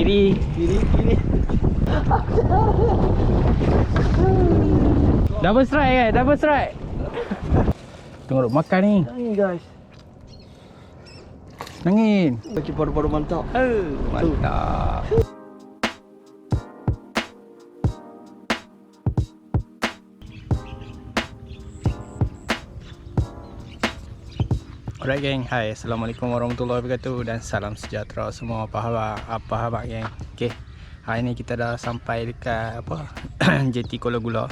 Kiri. Double strike kan? Double strike. Tengok duk makan ni. Ni guys. Nangin. Bagi paru-paru mantap. Mantap. Alright geng, hai, Assalamualaikum warahmatullahi wabarakatuh dan salam sejahtera semua. Apa khabar geng? Okay, hari ni kita dah sampai dekat apa JT Kuala Gula,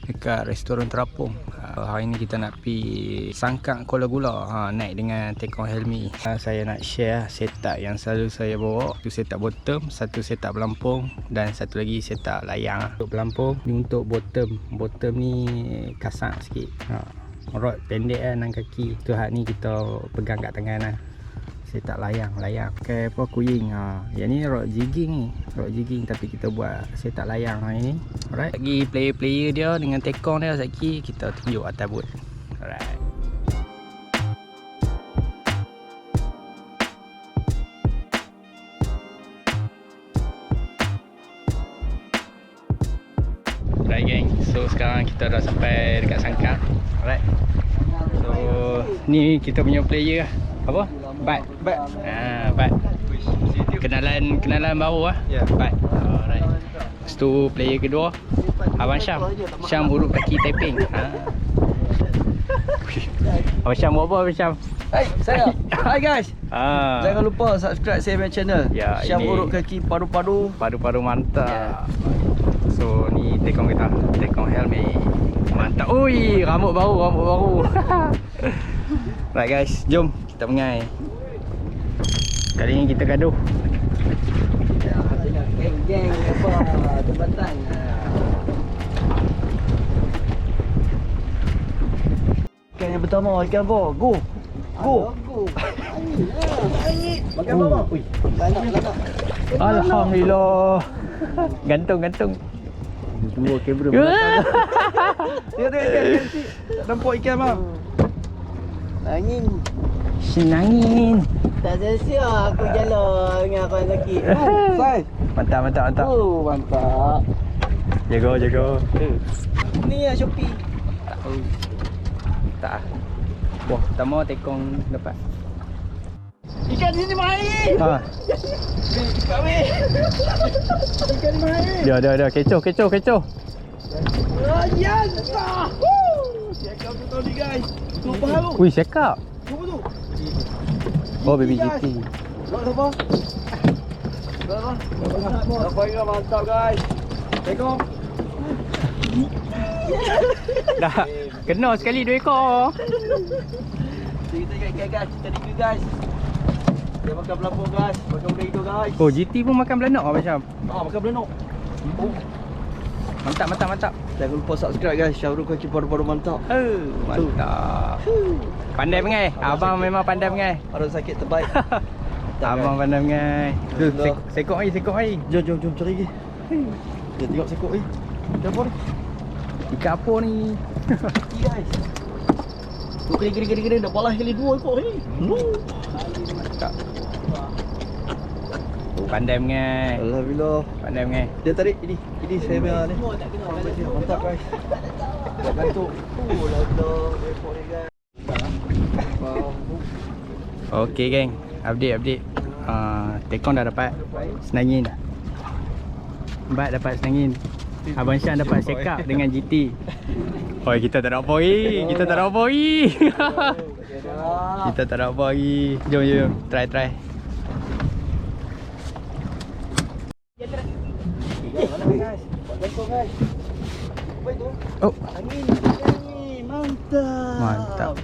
dekat restoran terapung. Hari ni kita nak pergi Sangkang Kuala Gula, naik dengan Tekong Helmi. Saya nak share setup yang selalu saya bawa. Satu setup bottom, satu setup pelampung dan satu lagi setup layang. Untuk pelampung ni, untuk bottom ni kasar sikit. Rod pendek lah, 6 kaki. Tu hak ni kita pegang kat tangan lah. Saya tak layang. Pakai apa, kuying. Yang ni rod jigging ni. Rod jigging tapi kita buat saya tak layang hari ni. Alright. Lagi player dia dengan tekong dia sekali kita tunjuk atas boat. Alright. Alright geng. So sekarang kita dah sampai dekat Sangkang. Alright. So ni kita punya player lah. Apa? Bat. Bat. Kenalan baru lah. Ya. Bat. Alright. Lepas tu player kedua Abang Syam. Syam huruf kaki typing. Abang Syam buat apa Abang Syam? Hai, saya. Hai guys. Jangan lupa subscribe saya punya channel. Ya, Syam ini urut kaki paru-paru. Paru-paru mantap. Ya. So ni tekong kita, Tekong Helmi. Mantap. Ui, rambut baru. Right guys, jom kita mengai. Kali ni kita gaduh. Tengok geng-geng apa tempatan. Ikan yang pertama, ikan apa? Go. Makan apa? Ui, lanak. Alhamdulillah. Gantung. Dua kamera belakang. Tengok ikan kecil. Tak nampak ikan bang. Angin. Senangin. Tak sia-sia aku jalan dengan abang Zaki. Sai. Mantap. Mantap. Jaga. Ni lah Shopee. Tak. Wah, pertama tekong dapat. Ikan di sini main. Ikan di main. Dia kecoh. Ryan. Ikan tu tahu ni guys. Tu baru. Wih, cakap. Tunggu tu. Oh, baby GT. Apa? Apa ikan mantap guys. Tengok. Dah kena sekali 2 ekor. Kita ikan guys. Kita review guys. Dia makan pelampung guys. Makan benda itu guys. Oh, GT pun makan belanok macam. Makan belanok. Mantap. Jangan lupa subscribe guys. Syahrul kaki paru-paru mantap. Mantap. Pandai mengai. Abang memang pandai mengai. Orang sakit terbaik. Abang pandai mengai. Sekok air. Jom cari lagi. Dia tengok sekok ni. Ikan apa ni? Ikan apa ni? Guys. Tu kering dah balas kali 2 ekor ni. Mantap. Pandai mengai. Alhamdulillah. Pandai mengai. Dia tarik ini saya punya ni. Mantap guys. Tak gantuk. Alhamdulillah ekor ni guys. Okey geng, update. Tekong dah dapat senangin. Bat dapat senangin. Abang Syam dapat sekap dengan GT. Oi, kita tak nak apa lagi. Kita tak nak apa lagi. Jom. Try. Guys. Guys. Apa itu? Oh, Angin. Mantap.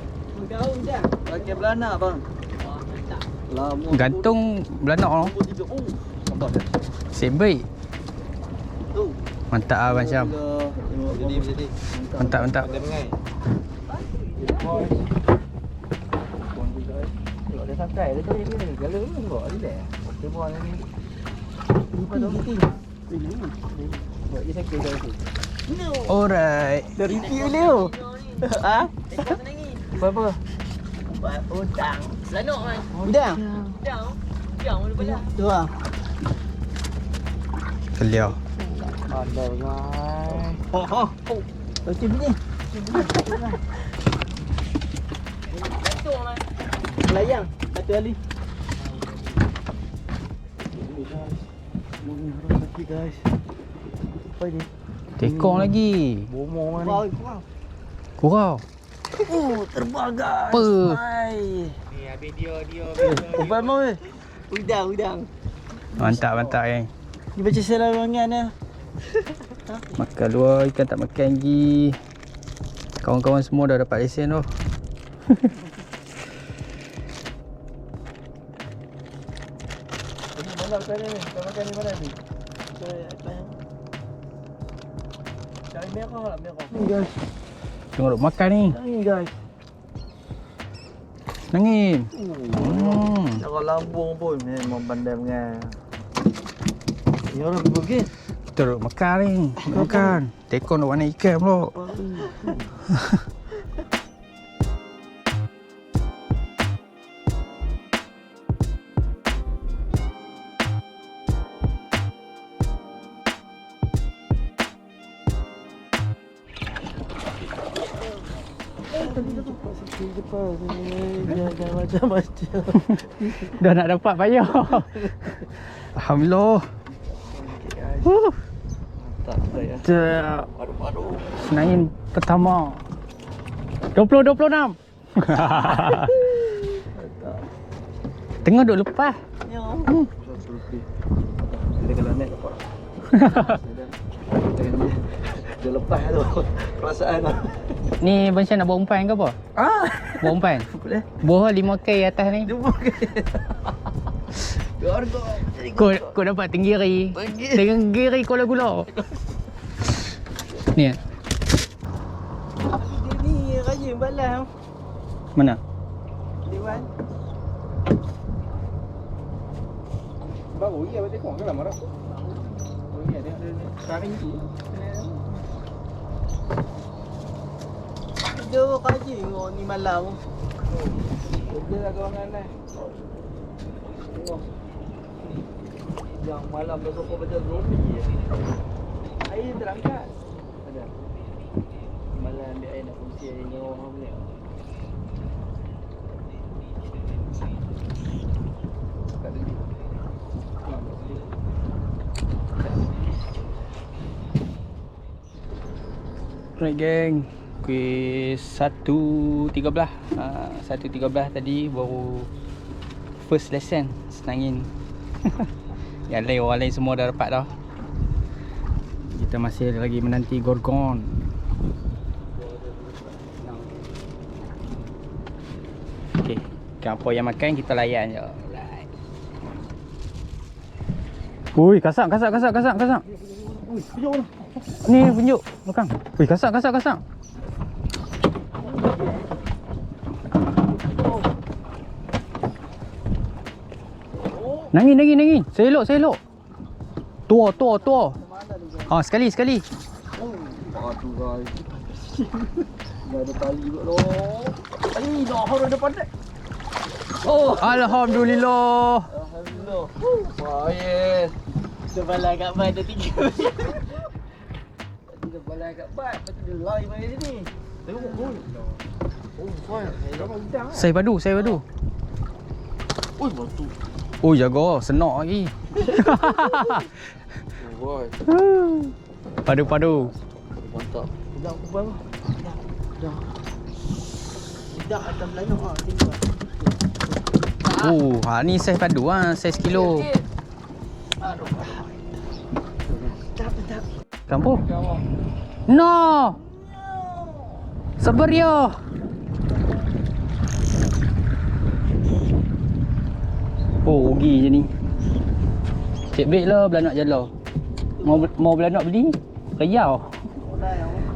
Gaun dah. Pakai belanak bang. Lama. gantung belanok tu. Nampak tak? Sebab Tu. mantap Abang Syam. Jadi. Mantap. Ada mengai. Kalau dia santai dia tadi ni gala ni kau relax. Semua ni. Apa tu? Buat dia sakit dah tu. Alright. Dah review ni tu. Ikan senangin. Apa? Udang. Belanok kan? Udang. Udang boleh banyak. Tu ah. Kelia. Ada guys. Oh. Macam ni. Layang. Satu kali. Guys. Apa ni? Tekong lagi. Bomong ni. Kurau. Terbang guys. Apa? Hai. Ni habis dia. Apa mau ni? Udang. Mantap yang. Ni baca selawangan ni. Makan luar, ikan tak makan lagi. Kawan-kawan semua dah dapat lesen tu. Ini mana makan ni? Kau makan ni mana ni? Cari merah lah, merah. Ni guys. Tengok duk makan ni. Ni guys. Nangin. Cara lambung pun memang pandai mengan. Ni orang pergi. Kita duk makan ni. Makan. Tekong duk warna ikan pula. Jangan macam-macam. Dah nak dapat payah. Alhamdulillah. Tak saya. Baru-baru. Senangin pertama. 26. Tengah duk lepas. Ya. Dia kalau net dapat. Dia lepas tu perasaan tu. Ni Benshan nak bawa umpan ke apa? Bawa umpan? Boleh. Buah 5K atas ni. Dia bukan. Harga. Kau dapat tenggiri. Tenggiri gula-gula. Ni. Ni raya balas. Mana? Dewan. Baru ya betul kong ke lama dah. Oh iya dia tarik tu. Dia kaji ni malam. Dia lah kawangan ni. Yang malam dah sokong macam zombie. Air terangkat. Ada. Malam ambil air nak fungsi air dengan orang ni. Tak ada ni. Right geng. Kuis 1.13. 1.13 tadi baru first lesson senangin. Yang lain orang lain semua dah dapat dah. Kita masih lagi menanti gorgon. Okey, apa yang makan kita layan je. Right. Ui, kasar. Ui, kejap lah. Ni tunjuk belakang. Ui, kasar. Nangin. Selok. Tua. Sekali. Aduh guys. Dah ada tali kot loh. Dah harus ada pandai. Alhamdulillah. Alhamdulillah. Wah, yes. Terbalai kat bat ada 3. Tadi terbalai kat bat, lepas tu dia lari main sini. Tengok. Oh, fine. Saya padu. Oi, batu. Oh, jaga. Senak lagi. Oh, boy. Padu. Mantap. Dah apa? Dah. Dah atas Melayu ah, tinggal. Oh, ni saiz padu saiz kilo. Aduh. Tak. Kampung. No. Sabar ya. Oh, rugi je ni. Cek beg lah belanak jala. Mau belanak beli? Kayau.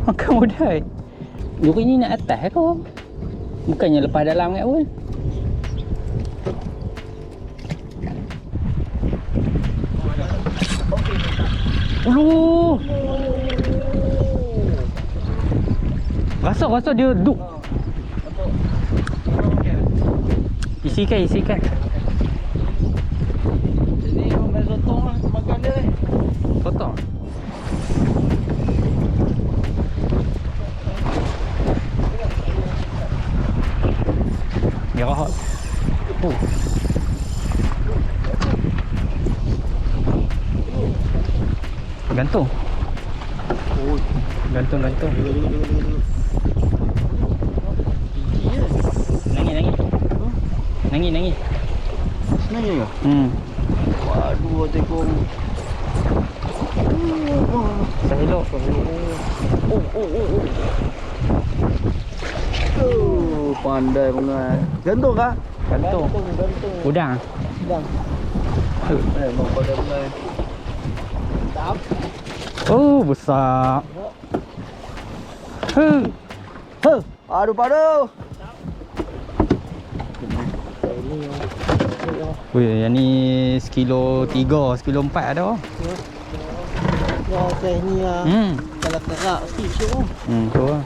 Makan modal. Juri ni nak atas ke? Bukannya lepas dalam kat pun. Uluh. Rasa dia duk. Isikan. Jadi orang main sotong lah makan dia. kotor. Ya hot. Oh. Gantung. Oh, Gantung. Nangis. sebenarnya ke? Waduh, tekong. Saya elok. Pandai pengai. Gantung kah? Gantung. Udang. Memang pandai pengai. Oh, besar. Aduh, padu. Weh, yang ni sekilo 3, sekilo 4 ada. Ya, saya ni lah. Kalau kerak, mesti syok. Tu lah.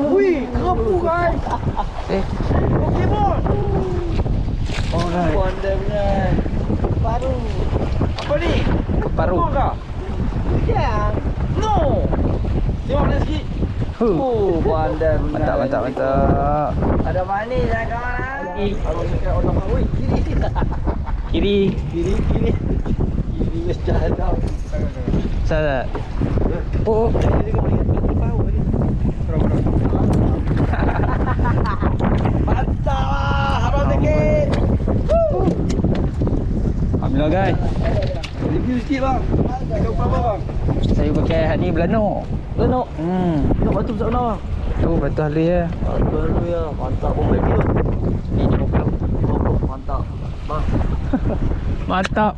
Wih, kerapu guys. Pokemon. Alright. Pandai benar. Baru. Apa ni? Paru. Kerapu kah? Ya. No. Tengok mana sikit. Oh, pandai benar. Mantap. Ada manis lah kawan. Kalau cakap orang woi, Kiri. kiri. Kiri mesti ada. Salah. Oh. Mantap lah, harap sikit. Alhamdulillah guys. Review sikit bang. Cakap apa bang? Saya pakai hari ni belanok. Lenok. Tengok batu besar mana bang? Tu betul halus ya. Baru ya, mantap. Berapa lagi tu? Ni 50. Mantap. Bang. Mantap.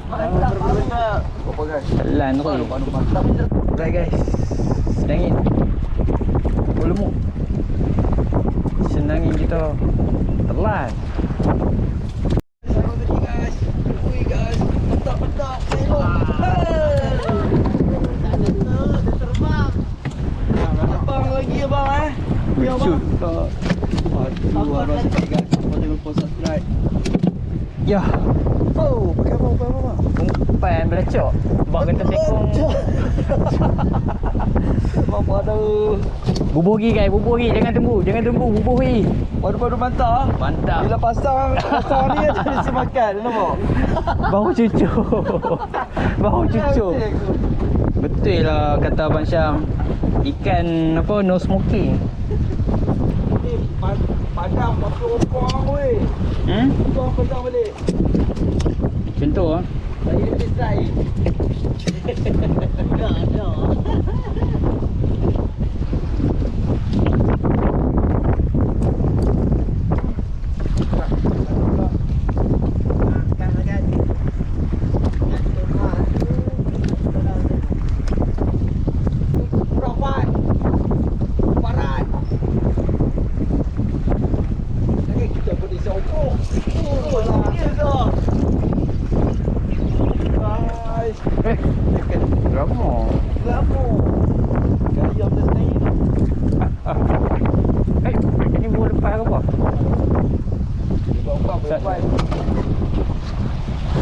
Mantap benar. Berapa guys? Pelan tu. Mantap. Right guys. Senangin. Lemuk. Senangin kita. Telan. Ya. Oh, pakai apa bang? Umpan belecok. Bawa kata tekong. Apa ada? Bubuh lagi guys, bubuh lagi. Jangan tunggu, bubuh lagi. Padu-padu mantap. Mantap. Bila pasang ni ada mesti makan, nampak? Bau cucu. Betul lah kata Abang Syam. Ikan apa no smoking. Ni padam pakai opang weh. Opang padam balik. Macam tu ah. Saya ni try. Ada. Ini buah lepas ke apa?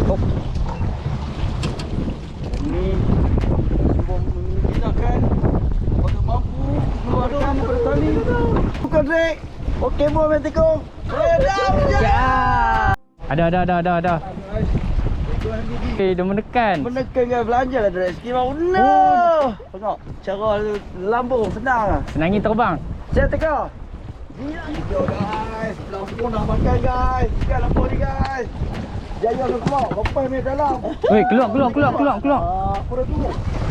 Oh. Ini sebelum menggunakan apakah mampu keluarkan pertali. Bukan Drake. Pokemon main tekong. Redam je. Ya. Ada. Dah menekan. Menekan kan belanja lah Drake. Sikit mau. No. Tengok cara lambung senang lah. Senangin terbang. Saya teka. Hijau guys. Lampung dah makan guys. Ikan lampung ni guys. Jaya ke keluar. Lepas main dalam. Weh, keluar. Apa dah tu?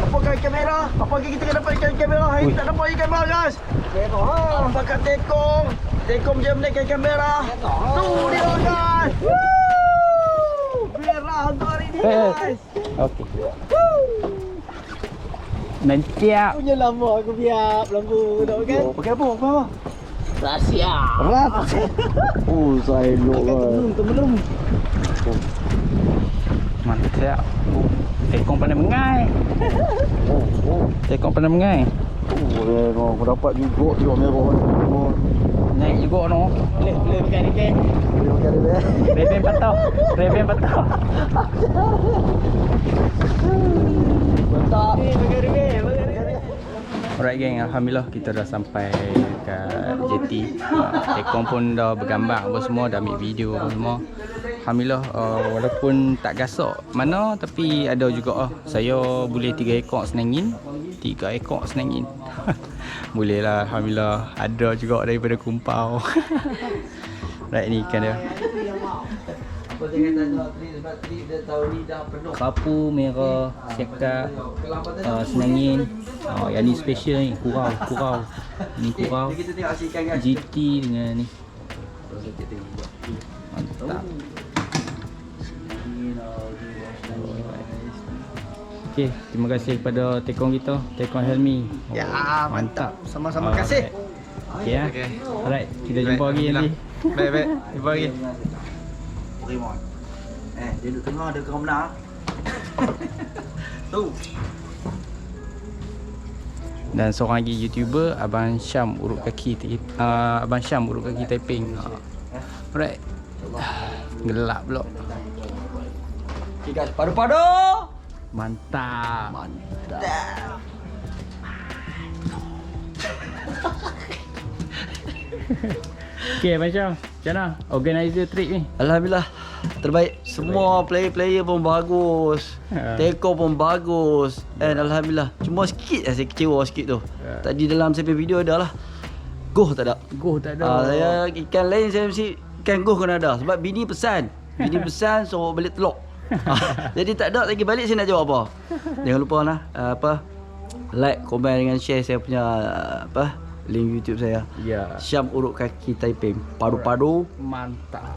Apa kan kamera? Apa kita kena dapat ikan kamera? Hari ni tak dapat ikan kamera guys. Apa kat tekong? Tekong je menaikkan kamera. Tu dia guys. Merah untuk hari ni guys. Okey. Nantiak. Punya lama aku biar lampu dok kan. Pakai apa? Rahsia. Oh, saya elok guys. Temen. Mantap. Tekong pandai mengai. Tekong pandai mengai. Aku dapat juga dia merah ni. Naik juga no. Boleh makan ni ke? Boleh makan dia. Reben patah. Reben patah. Mantap. Alright geng, alhamdulillah kita dah sampai kat JT. Tekong pun dah bergambar apa semua, dah ambil video apa semua. Alhamdulillah walaupun tak gasak mana tapi ada juga saya boleh 3 ekor senangin. 3 ekor senangin. Boleh lah, alhamdulillah ada juga daripada kumpau. Right ni ikan dia. Kau jangan tanya trip sebab trip dia tahun ni dah penuh. Papu merah, siakap, senangin. Yang ni special ni, kurau. Ni kurau. Kita tengok si ikan guys. GT dengan ni. Mantap. Okey, terima kasih kepada tekong kita, Tekong Helmi. Ya, mantap. Sama-sama kasih. Okey ya. Alright, kita jumpa lagi nanti. Baik. Jumpa lagi. Raymond. Dia duduk tengah ada kau benar. Tu. Dan seorang lagi YouTuber, Abang Syam urut kaki Taiping. Alright. Gelap pula. Okay guys, padu-padu. Mantap. Okey, Abang Syam, macam mana organizer trip ni? Alhamdulillah terbaik. Semua player-player pun bagus. Teko pun bagus. And alhamdulillah. Cuma sikit lah saya kecewa sikit tu. Tadi dalam saya punya video ada lah. Goh tak ada. Goh tak ada. Saya ikan lain saya mesti ikan goh kena ada. Sebab bini pesan. Bini pesan suruh balik telur. Jadi tak ada lagi balik saya nak jawab apa. Jangan lupa lah like, komen dengan share saya punya link YouTube saya. Ya. Syam Urut Kaki Taiping. Padu-padu. Mantap.